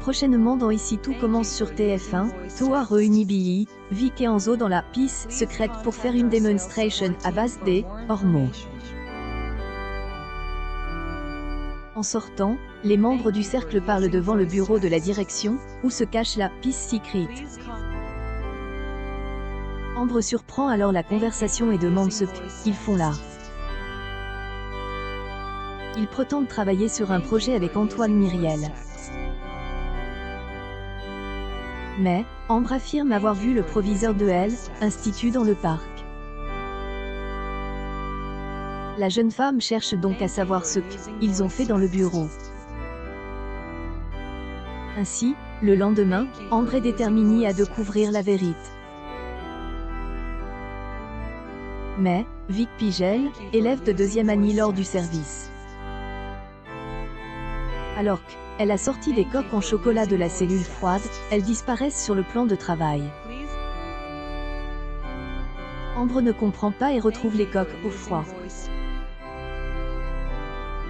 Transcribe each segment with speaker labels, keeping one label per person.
Speaker 1: Prochainement dans Ici tout commence sur TF1, Toa réunit Billy, Vic et Enzo dans la piste secrète pour faire une demonstration à base des hormones. En sortant, les membres du cercle parlent devant le bureau de la direction, où se cache la piste secret. Ambre surprend alors la conversation et demande ce qu'ils font là. Ils prétendent travailler sur un projet avec Antoine Myriel. Mais, Ambre affirme avoir vu le proviseur de L, Institut dans le parc. La jeune femme cherche donc à savoir ce qu'ils ont fait dans le bureau. Ainsi, le lendemain, Ambre est déterminée à découvrir la vérité. Mais, Vic Pigel, élève de deuxième année lors du service. Alors qu'elle a sorti des coques en chocolat de la cellule froide, elles disparaissent sur le plan de travail. Ambre ne comprend pas et retrouve les coques au froid.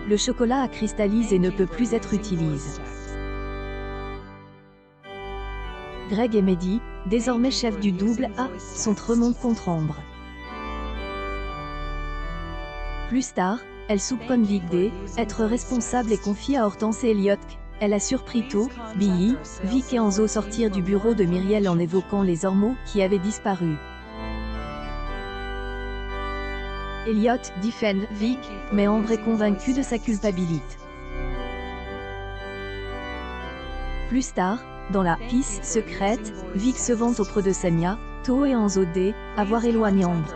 Speaker 1: Le chocolat a cristallisé et ne peut plus être utilisé. Greg et Mehdi, désormais chefs du double A, sont remontés contre Ambre. Plus tard, elle soupçonne Vic d'être responsable et confie à Hortense et Elliot qu'elle a surpris tôt, Billy, Vic et Enzo sortir du bureau de Myriel en évoquant les hormones qui avaient disparu. Elliot défend Vic, mais Ambre est convaincue de sa culpabilité. Plus tard, dans la piste secrète, Vic se vante auprès de Samia, Toho et Enzo d'avoir éloigné Ambre.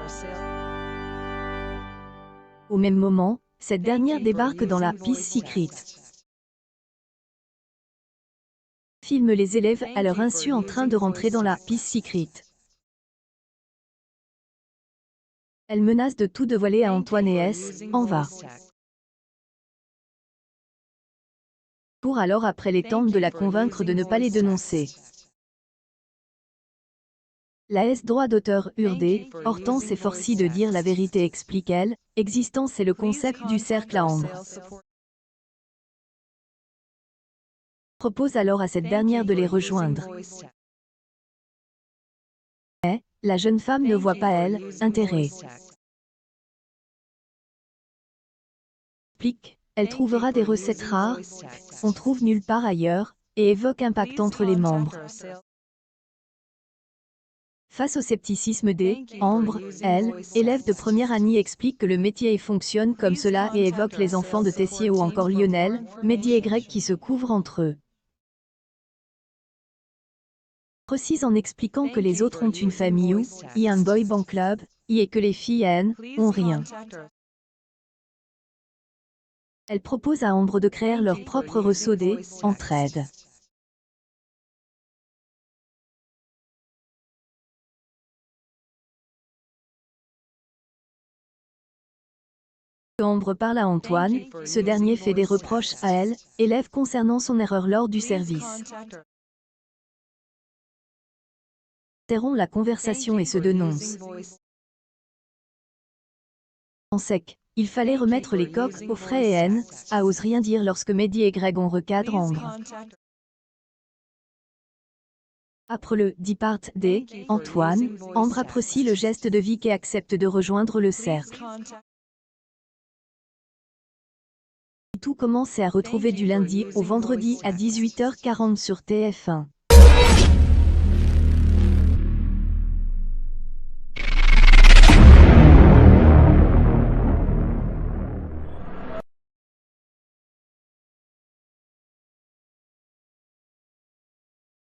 Speaker 1: Au même moment, cette dernière débarque dans la piste secret. Filme les élèves à leur insu en train de rentrer dans la piste secret. Elle menace de tout dévoiler à Antoine et S. en va. Pour alors après les tente de la convaincre de ne pas les dénoncer. La S droit d'auteur urdé, Hortense est forcée de dire la vérité explique-elle, existence est le concept du cercle à Ambre. Propose alors à cette dernière de les rejoindre. Mais, la jeune femme ne voit pas elle, intérêt. Elle trouvera des recettes rares, on trouve nulle part ailleurs, et évoque un pacte entre les membres. Face au scepticisme Ambre, elle, élève de première année explique que le métier fonctionne comme cela et évoque les enfants de Tessier ou encore Lionel, Mehdi et Greg qui se couvrent entre eux. Précise en expliquant que les autres ont une famille où, y a un boy band club, et que les filles ont rien. Elle propose à Ambre de créer leur propre réseau d'entraide. Ambre parle à Antoine, ce dernier fait des reproches à elle, élève concernant son erreur lors du service. Interrompt la conversation et se dénonce. En sec, il fallait remettre les coques au frais et N, ose rien dire lorsque Mehdi et Greg ont recadre Ambre. Après le départ Antoine, Ambre apprécie le geste de Vic et accepte de rejoindre le cercle. Tout commence à retrouver du lundi au vendredi à 18h40 sur TF1.